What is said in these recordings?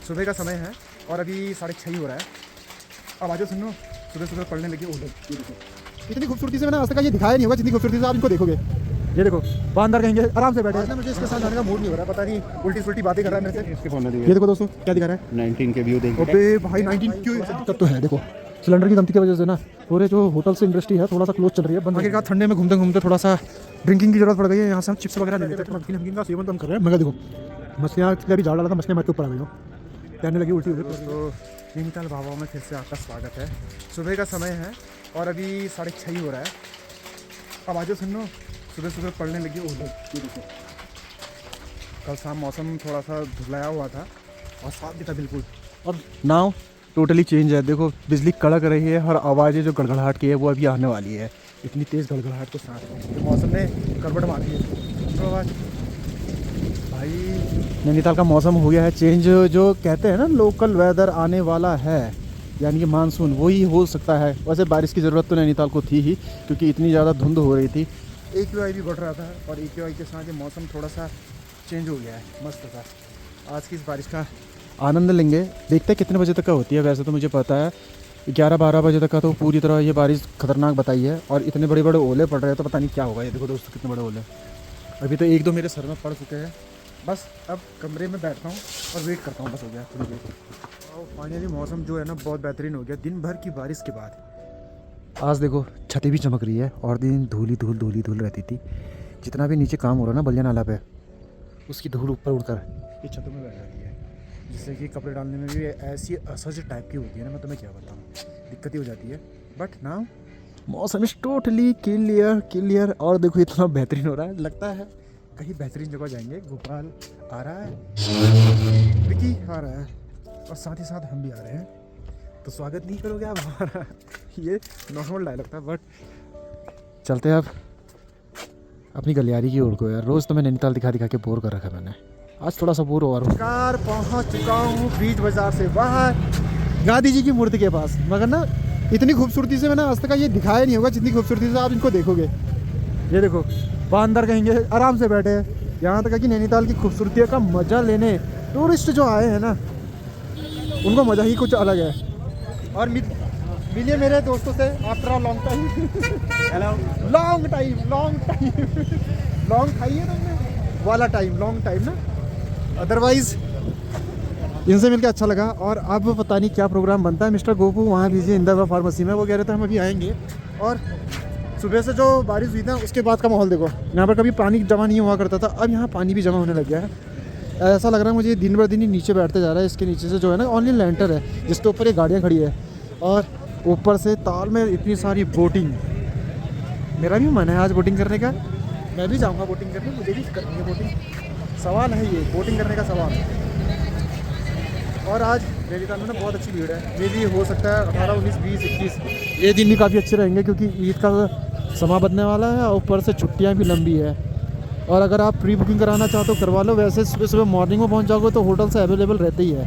सुबह का समय है और अभी 6:30 हो रहा है। अब आज सुनो, सुबह सुबह पढ़ने लगी ओले। ये देखो, इतनी खूबसूरती से मैंने आज तक ये दिखाया नहीं होगा जितनी खूबसूरती से आप इनको देखोगे। ये देखो, बांदर कहेंगे आराम से बैठे हैं। मुझे इसके साथ जाने का मूड नहीं हो रहा, पता नहीं उल्टी सुल्टी बातें कर रहा है मेरे से। इसके फोन ये देखो दोस्तों क्या दिखा रहा है, 19 के व्यू देख। अबे भाई 19 क्यों दिक्कत तो है। देखो सिलेंडर की कमती की वजह से ना पूरे जो होटल से इंडस्ट्री है थोड़ा सा क्लोज चल रही है बंद। आखिरकार ठंडे में घूमते घूमते थोड़ा सा ड्रिंकिंग की जरूरत पड़ गई है। यहाँ से हम चिप्स वगैरह ले लेते हैं, नमकीन का सेवन तो हम कर रहे हैं। मगर देखो मछलियाँ भी झाड़ डाला था, मछलियाँ के ऊपर आ गई हो, कहने लगी उल्टी हो गई। तो नैनीताल बाबा में फिर से आपका स्वागत है। सुबह का समय है और अभी 6:30 हो रहा है। अब आज सुनो, सुबह सुबह पड़ने लगी ओले। ये देखो, कल शाम मौसम थोड़ा सा धुलाया हुआ था और साफ भी था बिल्कुल, और नाव टोटली चेंज है। देखो बिजली कड़क रही है और आवाज़ें जो गड़गड़ाहट की है वो अभी आने वाली है। इतनी तेज़ गड़गड़ाहट के साथ तो मौसम ने करवट मारी है। तो आवाज़ भाई नैनीताल का मौसम हो गया है चेंज। जो कहते हैं ना लोकल वेदर आने वाला है, यानी कि मानसून, वही हो सकता है। वैसे बारिश की ज़रूरत तो नैनीताल को थी ही, क्योंकि इतनी ज़्यादा धुंध हो रही थी। AQI भी बढ़ रहा था और AQI के साथ ये मौसम थोड़ा सा चेंज हो गया है, मस्त था। आज की इस बारिश का आनंद लेंगे, देखते हैं कितने बजे तक का होती है। वैसे तो मुझे पता है 11-12 बजे तक का तो पूरी तरह ये बारिश खतरनाक बताई है, और इतने बड़े बड़े ओले पड़ रहे हैं तो पता नहीं क्या होगा। ये देखो दोस्तों कितने बड़े ओले, अभी तो 1-2 मेरे सर में पड़ चुके हैं। बस अब कमरे में बैठता हूँ और वेट करता हूँ, बस हो गया थोड़ी देर। फाइनली मौसम जो है ना बहुत बेहतरीन हो गया दिन भर की बारिश के बाद। आज देखो छतें भी चमक रही है, और दिन धूल रहती थी। जितना भी नीचे काम हो रहा है ना बलिया नाला पे, उसकी धूल ऊपर उड़कर ये छतों में बैठ जाती है, जिससे कि कपड़े डालने में भी ऐसी असहज टाइप की होती है ना, मैं तुम्हें क्या बताऊँ, दिक्कत ही हो जाती है। बट नाउ मौसम इज टोटली क्लियर। और देखो इतना बेहतरीन हो रहा है, लगता है कहीं बेहतरीन जगह जाएंगे। गोपाल आ रहा है, विकी आ रहा है, और साथ ही साथ हम भी आ रहे हैं। तो स्वागत नहीं करोगे आप हमारा? ये नॉर्मल डायलॉग था, बट चलते हैं अब अपनी गलियारी की ओर को। यार रोज़ तो मैं नैनीताल दिखा के बोर कर रखा मैंने, आज थोड़ा सा बोर हो रहा हूँ। कार पहुँच चुका हूँ बीच बाजार से बाहर, गांधी जी की मूर्ति के पास। मगर ना इतनी खूबसूरती से मैंने आज तक ये दिखाया नहीं होगा जितनी खूबसूरती से आप इनको देखोगे। ये देखो, बांदर कहेंगे आराम से बैठे हैं। यहाँ तक कि नैनीताल की खूबसूरती का मज़ा लेने टूरिस्ट जो आए हैं ना, उनको मज़ा ही कुछ अलग है। और मिलिए मेरे दोस्तों से after a long time. Hello, long time long खाइए तुमने वाला टाइम, लॉन्ग टाइम ना। अदरवाइज इनसे मिलकर अच्छा लगा। और अब पता नहीं क्या प्रोग्राम बनता है। मिस्टर गोपू वहाँ लीजिए इंदिरा फार्मेसी में, वो कह रहे थे हम अभी आएंगे। और सुबह से जो बारिश हुई ना उसके बाद का माहौल देखो, यहाँ पर कभी पानी जमा नहीं हुआ करता था, अब यहाँ पानी भी जमा होने लग गया है। ऐसा लग रहा है मुझे दिन ब दिन ही नीचे बैठते जा रहा है। इसके नीचे से जो है ना ओनली लैंटर है, जिसके ऊपर ये गाड़ियाँ खड़ी है, और ऊपर से ताल में इतनी सारी बोटिंग। मेरा भी मन है आज बोटिंग करने का, मैं भी जाऊँगा बोटिंग करने, मुझे भी करनी है बोटिंग। सवाल है ये बोटिंग करने का सवाल। और आज नैनीताल में ना बहुत अच्छी भीड़ है, मे भी हो सकता है 18, 19, 20, 21 ये दिन भी काफ़ी अच्छे रहेंगे, क्योंकि ईद का समा बदने वाला है और ऊपर से छुट्टियाँ भी लंबी है। और अगर आप प्री बुकिंग कराना चाहो तो करवा लो। वैसे सुबह सुबह मॉर्निंग में पहुंच जाओगे तो होटल से अवेलेबल रहते ही है,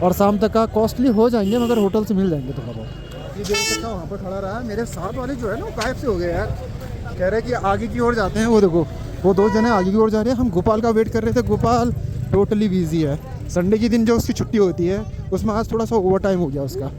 और शाम तक का कॉस्टली हो जाएंगे, मगर होटल से मिल जाएंगे थोड़ा बहुत। ये देख सकता वहाँ पर खड़ा रहा, मेरे साथ वाले जो है ना गायब से हो गए यार। कह रहे कि आगे की ओर जाते हैं। वो देखो वो 2 जने आगे की ओर जा रहे हैं। हम गोपाल का वेट कर रहे थे, गोपाल टोटली बिजी है। संडे की दिन जो उसकी छुट्टी होती है उसमें आज थोड़ा सा ओवर टाइम हो गया उसका।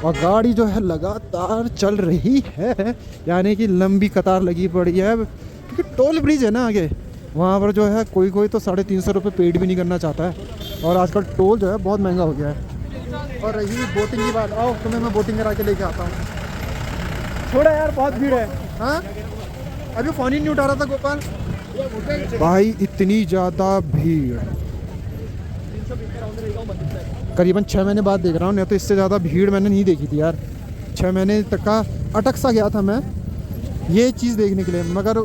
और गाड़ी जो है लगातार चल रही है, यानी कि लंबी कतार लगी पड़ी है, क्योंकि टोल ब्रिज है ना आगे, वहाँ पर जो है कोई तो 350 रुपये पेड भी नहीं करना चाहता है। और आजकल टोल जो है बहुत महंगा हो गया है। और रही बोटिंग की बात, आओ तुम्हें मैं बोटिंग करा के लेके आता हूँ। थोड़ा यार बहुत भीड़ है। हाँ अभी फ़ोन ही नहीं उठा रहा था गोपाल भाई, इतनी ज़्यादा भीड़। करीबन 6 महीने बाद देख रहा हूँ, नहीं तो इससे ज़्यादा भीड़ मैंने नहीं देखी थी यार। 6 महीने तक का अटक सा गया था मैं ये चीज़ देखने के लिए, मगर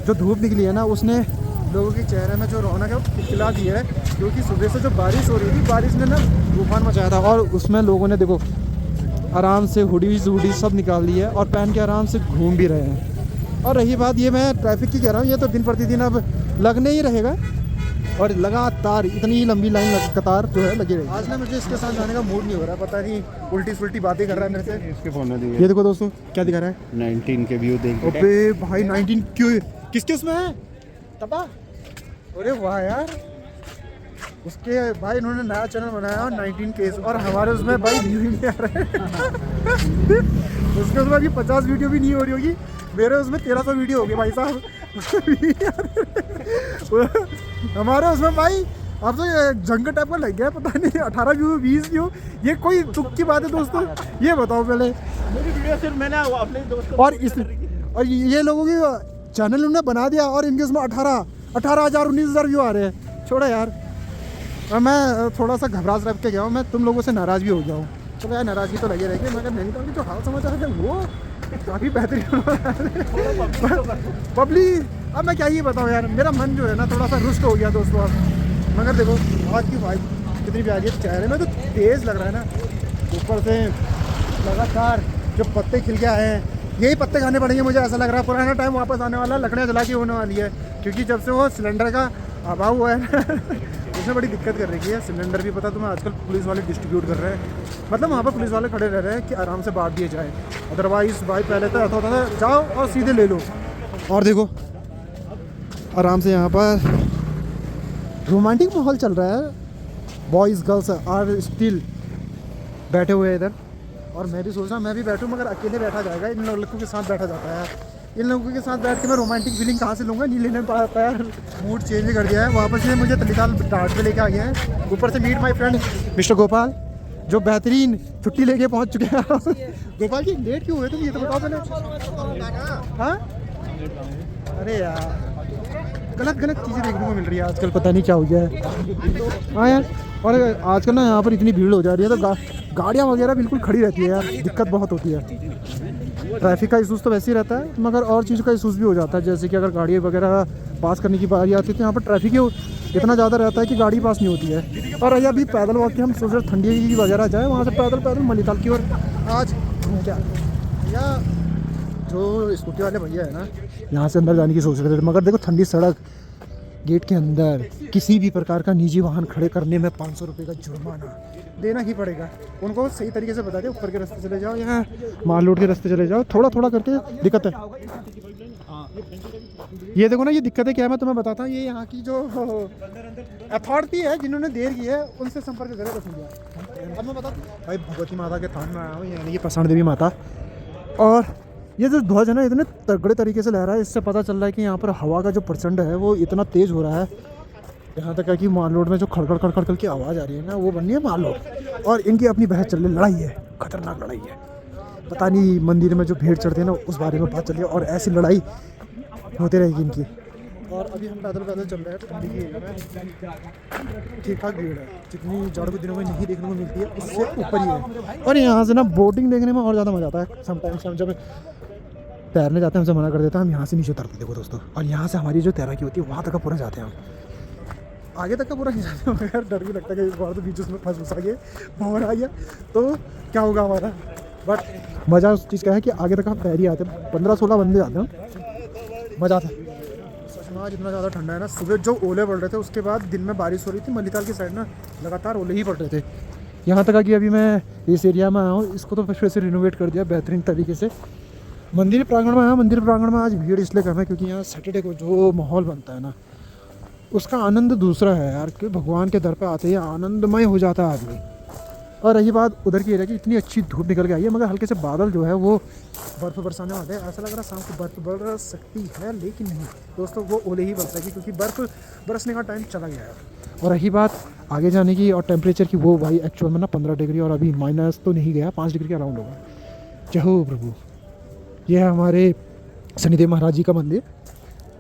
जो धूप निकली है ना उसने लोगों के चेहरे में जो रौनक है वो खिला दी है। क्योंकि सुबह से जो बारिश हो रही थी, बारिश ने ना तूफान मचाया था, और उसमें लोगों ने देखो आराम से हुडी सब निकाल ली है और पहन के आराम से घूम भी रहे हैं। और रही बात ये मैं ट्रैफिक की कह रहा हूँ, ये तो दिन प्रतिदिन अब लगने ही रहेगा, और लगातार इतनी लंबी लाइन कतार जो है लगी रही। आज ना मुझे इसके साथ जाने का मूड नहीं हो रहा, पता नहीं उल्टी सुल्टी बातें कर रहा है मेरे से। इसके फोन में ये देखो दोस्तों क्या दिखा रहा है, 19 के व्यू देख। अबे भाई 19 क्यों, किसके उसमें है तबा? अरे वाह यार, उसके भाई इन्होंने नया चैनल बनाया 19 केस और हमारे उसमें भाई व्यू ही नहीं आ रहे उसके उसमें अभी 50 वीडियो भी नहीं हो रही होगी, मेरे उसमें 1300 वीडियो हो गए भाई साहब हमारे उसमें भाई अब तो जंग टाइप का लग गया, पता नहीं 18 व्यू 20 व्यू, ये कोई तुक की बात है दोस्तों, ये बताओ पहले। मेरी वीडियो सिर्फ मैंने अपने दोस्त और ये लोगों की चैनल उन्होंने बना दिया और इनके उसमें 18,000 19,000 व्यू आ रहे हैं। छोड़ो यार, और मैं थोड़ा सा घबरा रख के गया हूँ, मैं तुम लोगों से नाराज़ भी हो गया हूँ। चलो यार नाराज़गी तो लगी रहेगी, मगर नैनीताल की जो हाल समाचार है वो काफ़ी बेहतरीन पब्लिक। अब मैं क्या ही बताऊँ यार, मेरा मन जो है ना थोड़ा सा रुष्ट हो गया दोस्तों अब। मगर देखो आज की वाइब कितनी प्यारी है, चेहरे में तो तेज़ लग रहा है ना, ऊपर से लगातार जो पत्ते खिल के आए हैं, यही पत्ते खाने पड़ेंगे मुझे ऐसा लग रहा है। पुराना टाइम वापस आने वाला, लकड़ियाँ जला के होने वाली है, क्योंकि जब से वो सिलेंडर का अभाव हुआ है ना उसने बड़ी दिक्कत कर रखी है। सिलेंडर भी पता तुम्हें आजकल पुलिस वाले डिस्ट्रीब्यूट कर रहे हैं, मतलब वहाँ पर पुलिस वाले खड़े रह रहे हैं कि आराम से बांट दिए जाए, अदरवाइज़ भाई पहले तो ऐसा होता था जाओ और सीधे ले लो। और देखो आराम से यहाँ पर रोमांटिक माहौल चल रहा है, बॉयज़ गर्ल्स आर स्टिल बैठे हुए हैं इधर, और मैं भी सोच रहा हूँ मैं भी बैठूँ, मगर अकेले बैठा जाएगा, इन लड़कों के साथ बैठा जाता है। इन लोगों के साथ बैठ के मैं रोमांटिक फीलिंग कहाँ से लूँगा, नहीं लेने पाता यार। मूड चेंज कर दिया है, वापस से मुझे तलीताल डांट पे लेके आ गया है। ऊपर से meet my friend mister Gopal, जो बेहतरीन छुट्टी लेके पहुँच चुके हैं गोपाल जी लेट क्यों हुए तुम, ये तो बताओ पहले। हाँ अरे यार गलत चीज़ें देखने को मिल रही है आजकल, पता नहीं क्या हो गया है। हाँ यार, और आजकल ना यहाँ पर इतनी भीड़ हो जा रही है तो गाड़ियाँ वगैरह बिल्कुल खड़ी रहती है यार, दिक्कत बहुत होती है। ट्रैफिक का इशूज़ तो वैसे ही रहता है, मगर और चीज़ का इशूज़ भी हो जाता है, जैसे कि अगर गाड़ी वगैरह पास करने की बारी आती है तो यहाँ पर ट्रैफिक इतना ज़्यादा रहता है कि गाड़ी पास नहीं होती है। और अभी पैदल वॉक के हम सोच रहे ठंडी की वगैरह जाए, वहाँ से पैदल मनीताल की ओर आज क्या या जो स्कूटी वाले भैया है ना, यहाँ से अंदर जाने की सोच रहे थे, मगर देखो ठंडी सड़क, गेट के अंदर किसी भी प्रकार का निजी वाहन खड़े करने में 500 रुपये का जुर्माना देना ही पड़ेगा। उनको सही तरीके से बता दे, ऊपर के रास्ते चले जाओ या माल रोड के रास्ते चले जाओ, थोड़ा थोड़ा करके दिक्कत है। ये देखो ना, ये दिक्कत है क्या, मैं तुम्हें बताता हूँ, ये यहाँ की जो अथॉरिटी है जिन्होंने देर की है उनसे संपर्क करें तो। अब मैं बताता हूँ भाई, भगवती माता के थान में आया हूँ, यानी कि पसाण देवी माता, और ये जो ध्वज है ना इतने तगड़े तरीके से लहरा रहा है, इससे पता चल रहा है कि यहाँ पर हवा का जो प्रचंड है वो इतना तेज़ हो रहा है, यहाँ तक है कि माल रोड में जो खड़खड़ की आवाज़ आ रही है ना, वो बननी है माल रोड। और इनकी अपनी बहस चल रही, लड़ाई है, खतरनाक लड़ाई है, पता नहीं मंदिर में जो भीड़ चढ़ती है ना उस बारे में बात चल रही है, और ऐसी लड़ाई होती रहेगी इनकी। और अभी हम पैदल चल रहे हैं ठंडी की एरिया में, ठीक ठाक भीड़ है, जितनी जाड़ों के दिनों में नहीं देखने को मिलती है उससे ऊपर ही है। और यहाँ से ना बोटिंग देखने में और ज़्यादा मज़ा आता है। समटाइम्स हम जब तैरने जाते हैं हमसे मना कर देता है, हम यहाँ से नीचे उतरते देखो दोस्तों, और यहाँ से हमारी जो तैराकी होती है वहाँ तक का पूरा जाते हैं, हम आगे तक का पूरा नहीं जाते, मगर डर भी लगता है कि इस बार तो बीच में फंस आ गए, बाहर आ गया तो क्या होगा हमारा। बट मज़ा उस चीज़ का है कि आगे तक हम तैर ही आते हैं, 15-16 बंदे जाते हैं, मज़ा आता है। सच में आज इतना ज़्यादा ठंडा है ना, सुबह जो ओले पड़ रहे थे उसके बाद दिन में बारिश हो रही थी, मनीताल की साइड ना लगातार ओले ही पड़ रहे थे। यहाँ तक कि अभी मैं इस एरिया में आया हूँ, इसको तो फिर से रिनोवेट कर दिया बेहतरीन तरीके से। मंदिर प्रांगण में आया, मंदिर प्रांगण में आज भीड़ इसलिए कम है क्योंकि यहाँ सैटरडे को जो माहौल बनता है ना उसका आनंद दूसरा है यार, कि भगवान के दर पे आते ही आनंदमय हो जाता है आदमी। और रही बात उधर की एरिया की, इतनी अच्छी धूप निकल के आई है, मगर हल्के से बादल जो है वो बर्फ़ बरसाने वाले हैं, ऐसा लग रहा है शाम को बर्फ़ बरस सकती है, लेकिन नहीं दोस्तों, वो ओले ही बरसेगी क्योंकि बर्फ़ बरसने का टाइम चला गया है। और रही बात आगे जाने की और टेम्परेचर की, वो भाई एक्चुअल में ना 15 डिग्री, और अभी माइनस तो नहीं गया, 5 डिग्री के अराउंड होगा। जय हो प्रभु। ये है हमारे शनिदेव महाराज जी का मंदिर,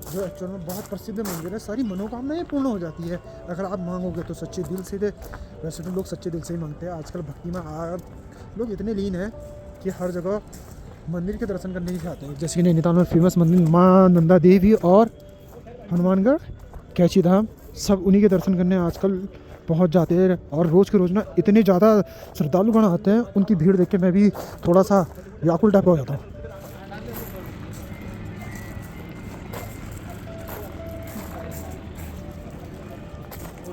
जो एक्चुअल में बहुत प्रसिद्ध मंदिर है, सारी मनोकामनाएं पूर्ण हो जाती है अगर आप मांगोगे तो सच्चे दिल से। वैसे तो लोग सच्चे दिल से ही मांगते हैं, आजकल भक्ति में लोग इतने लीन हैं कि हर जगह मंदिर के दर्शन करने ही जाते हैं। जैसे कि नैनीताल में फेमस मंदिर माँ नंदा देवी और हनुमानगढ़ कैची धाम, सब उन्हीं के दर्शन करने आजकल पहुंच जाते हैं। और रोज़ के रोज़ ना इतने ज़्यादा श्रद्धालुगण आते हैं, उनकी भीड़ देख के मैं भी थोड़ा सा व्याकुल टाइप हो जाता हूँ।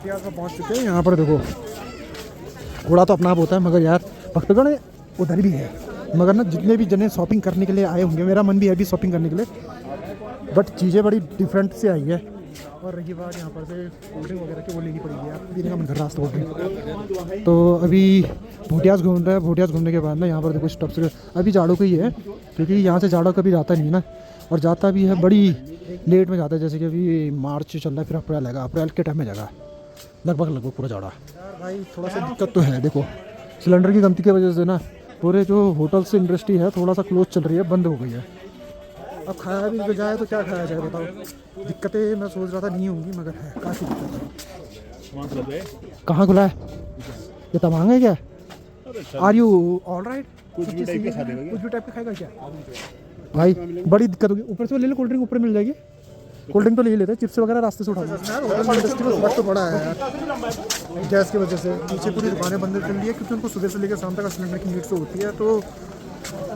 पहुँच चुके हैं यहाँ पर, देखो घोड़ा तो अपना आप होता है, मगर यार भक्तगण उधर भी है, मगर ना जितने भी जने शॉपिंग करने के लिए आए होंगे, मेरा मन भी है अभी शॉपिंग करने के लिए, बट चीज़ें बड़ी डिफरेंट से आई है। और रही बात यहाँ पर से कोल्ड ड्रिंक वगैरह की, वो लेनी पड़ेगी यार, पीने का मन कर रहा है कोल्ड ड्रिंक। तो अभी भोटियास घूम रहा है, भोटियास घूमने के बाद ना यहाँ पर देखो स्टॉप से अभी जाड़ों का ही है, क्योंकि यहाँ से जाड़ों कभी जाता नहीं है ना, और जाता भी है बड़ी लेट में जाता है, जैसे कि अभी मार्च चल रहा है, फिर अप्रैल आएगा, अप्रैल के टाइम में जाएगा लगभग पूरा जाड़ा। यार भाई थोड़ा सा दिक्कत तो है, देखो सिलेंडर की कमती की वजह से ना पूरे जो होटल से इंडस्ट्री है थोड़ा सा क्लोज चल रही है, बंद हो गई है। अब खाया भी जाए तो क्या खाया जाए बताओ, दिक्कतें मैं सोच रहा था नहीं होंगी मगर है काफ़ी दिक्कत है। कहाँ खुला है ये, तमांग है क्या? Are you all right? कुछ भी टाइप का खाएगा क्या भाई? बड़ी दिक्कत होगी, ऊपर से ले लो कोल्ड ड्रिंक, ऊपर मिल जाएगी कोल्ड ड्रिंक तो ले ही लेते हैं, चिप्स वगैरह रास्ते से उठा इंडस्ट्री में फर्क तो पड़ा है यार गैस की वजह से। पीछे पूरी दुकानें बंद कर ली है, क्योंकि उनको सुबह से लेकर शाम तक सिलेंडर की नीड तो होती है, तो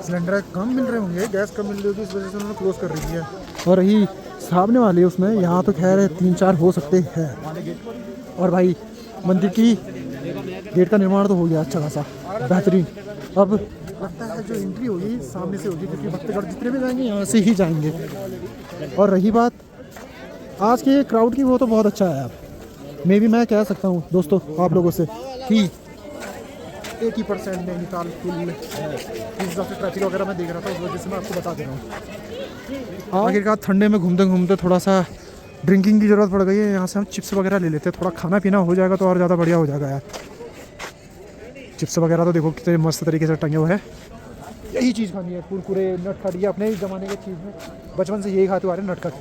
सिलेंडर कम मिल रहे होंगे, गैस कम मिल रही होगी, इस वजह से उन्होंने क्लोज कर रही है। और रही सामने वाली उसमें, यहाँ तो खैर 3-4 हो सकते हैं। और भाई मंदिर की गेट का निर्माण तो हो गया अच्छा खासा बेहतरीन। अब लगता है जो एंट्री होगी सामने से होगी, क्योंकि भक्तगढ़ जितने भी जाएंगे यहाँ से ही जाएंगे। और रही बात आज के क्राउड की, वो तो बहुत अच्छा है। अब मे भी मैं कह सकता हूँ दोस्तों आप लोगों से कि 80% नैनीताल फुल है, इस हिसाब से ट्रैफिक वगैरह मैं देख रहा था, उस वजह से मैं आपको बता दे रहा हूँ। आखिरकार ठंडे में घूमते घूमते थोड़ा सा ड्रिंकिंग की ज़रूरत पड़ गई है, यहाँ से हम चिप्स वगैरह ले लेते हैं, थोड़ा खाना पीना हो जाएगा तो और ज़्यादा बढ़िया हो जाएगा यार। चिप्स वगैरह तो देखो कितने मस्त तरीके से टंगे हुए हैं, यही चीज़ खानी है, कुरकुरे नटखट, ये अपने ही ज़माने की चीज़ है, बचपन से यही खाते हुए आ रहे हैं नटखट।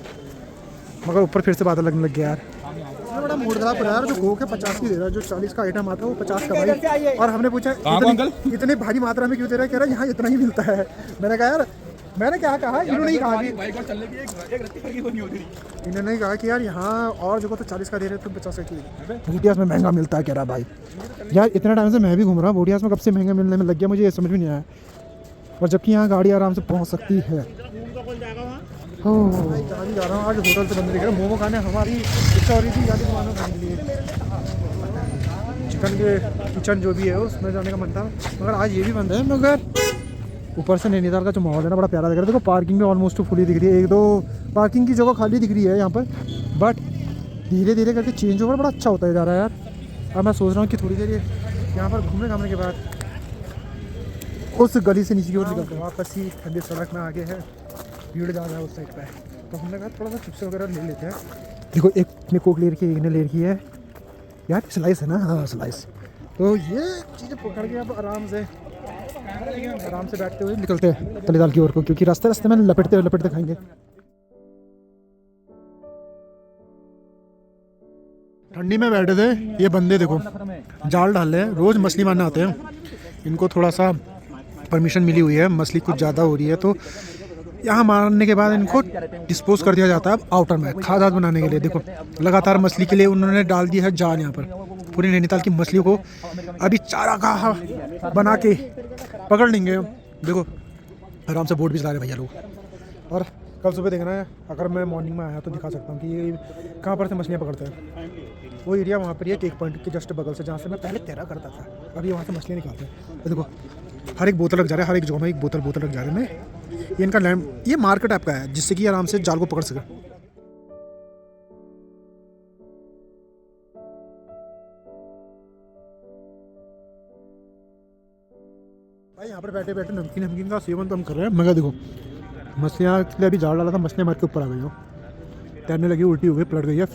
मगर ऊपर फिर से बादल लगने लग गया यार, इसमें बड़ा मूड खराब है यार। जो कोक है 50 की दे रहा है, जो 40 का आइटम आता है वो 50 का भाई। और हमने पूछा इतनी भारी मात्रा में क्यों दे रहा है, कह रहा है यहाँ इतना ही मिलता है। मैंने कहा यार, मैंने क्या कहा, इन्होंने ही कहा कि यार यहाँ और जगह तो 40 का दे रहे, तुम 50 का। भोटियास में महंगा मिलता है कह रहा भाई। यार इतने टाइम से मैं भी घूम रहा हूँ भोटियास में, कब से महंगा मिलने में लग गया मुझे ये समझ में नहीं आया, और जबकि यहाँ गाड़ी आराम से पहुँच सकती है। जा रहा हूँ आज होटल से बंद दिख रहा है, मोमो खाने हमारी इच्छा हो रही थी जाके दुकानों खाने के लिए, चिकन के किचन जो भी है उसमें जाने का मन था, मगर आज ये भी बंद है। मगर ऊपर से नैनीताल का जो माहौल है ना बड़ा प्यारा दिख रहा है। देखो पार्किंग भी ऑलमोस्ट फुली दिख रही है, 1-2 पार्किंग की जगह खाली दिख रही है यहाँ पर, बट धीरे धीरे करके चेंज ओवर बड़ा अच्छा होता जा रहा है यार। अब मैं सोच रहा हूँ कि थोड़ी देर यहाँ पर घूमने घामने के बाद उस गली से नीचे की ओर निकलते हैं, वापस ही ठंडी सड़क में आगे है, भीड़ ज़्यादा है उस साइड पे, तो हमने कहा थोड़ा सा चिप्स वगैरह ले लेते हैं। देखो एक ने कोक ले रखी है, एक ने ले रखी है यार, स्लाइस है ना, हाँ स्लाइस। तो ये चीज़ें पकड़ के अब आराम से बैठते हुए निकलते हैं तलेदाल की ओर को, क्योंकि रास्ते में लपेटते खाएंगे। ठंडी में बैठे थे ये बंदे, देखो जाल डाल रहे हैं, रोज़ मछली मारने आते हैं, इनको थोड़ा सा परमिशन मिली हुई है, मछली कुछ ज़्यादा हो रही है तो यहाँ मारने के बाद इनको डिस्पोज कर दिया जाता है अब आउटर में खाद बनाने के लिए। देखो लगातार मछली के लिए उन्होंने डाल दिया है जाल, यहाँ पर पूरी नैनीताल की मछलियों को अभी चारागाह बना के पकड़ लेंगे। देखो आराम से बोट भी चला रहे भैया लोग। और कल सुबह देखना है, अगर मैं मॉर्निंग में आया तो दिखा सकता हूँ कि ये कहाँ पर से मछलियाँ पकड़ते हैं। वो एरिया वहाँ पर ये टेक पॉइंट के जस्ट बगल से, जहाँ से मैं पहले तैरा करता था, अभी वहाँ से मछलियाँ निकालते हैं। तो देखो हर एक बोतल रख जा रहा है, हर एक जगह में एक बोतल रख जा रहे हैं। ये इनका लैंड, ये मार्केट टाइप का है, जिससे कि आराम से जाल को पकड़ सके। भाई यहाँ पर बैठे बैठे नमकीन का सेवन तो हम कर रहे हैं, मगर देखो मछलियाँ के लिए अभी जाल डाला था, मछलियाँ मार के ऊपर आ गई हो, तैरने लगी, उल्टी हो गई, पलट गई है,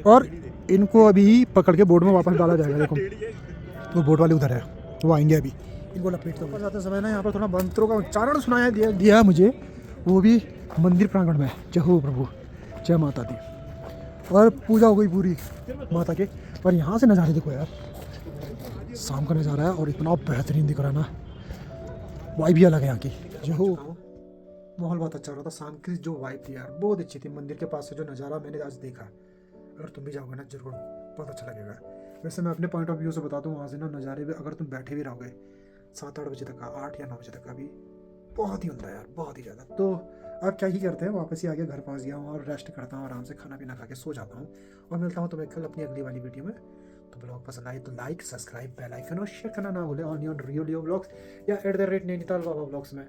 और इनको अभी पकड़ के बोट में वापस डाला जाएगा। देखो वो बोट वाले उधर है, वो आएंगे अभी इनको लपेटते ऊपर जाते समय ना। यहाँ पर थोड़ा मंत्रों का उच्चारण सुनाया दिया मुझे, वो भी मंदिर प्रांगण में। जय हो प्रभु, जय माता दी, और पूजा हो गई पूरी माता के। और यहाँ से नज़ारे देखो यार, शाम का नज़ारा है और इतना बेहतरीन दिख रहा है ना, वाइब भी अलग है यहाँ की। जय हो, माहौल बहुत अच्छा हो रहा था, शाम की जो वाइब थी यार बहुत अच्छी थी। मंदिर के पास से जो नज़ारा मैंने आज देखा, अगर तुम भी जाओगे ना जरूर, बहुत अच्छा लगेगा। वैसे मैं अपने पॉइंट ऑफ व्यू से बता दूँ, वहाँ से ना नज़ारे भी, अगर तुम बैठे भी रहोगे 7-8 बजे तक का, 8 या 9 बजे तक का भी बहुत ही होता है यार, बहुत ही ज़्यादा। तो अब क्या ही करते हैं, वापस ही आगे घर पहुँच गया हूँ और रेस्ट करता हूँ, आराम से खाना पीना खा के सो जाता हूँ। और मिलता हूँ तुम्हें कल अपनी अगली वाली वीडियो में। तो ब्लॉग पसंद आए तो लाइक, सब्सक्राइब, बेल आइकन और शेयर करना ना भूलें ऑन रियो ब्लॉग्स या @नैनीताल बाबा ब्लॉग्स में।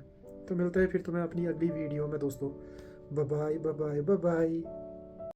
तो मिलते हैं फिर तुम्हें अपनी अगली वीडियो में दोस्तों। Bye bye bye bye.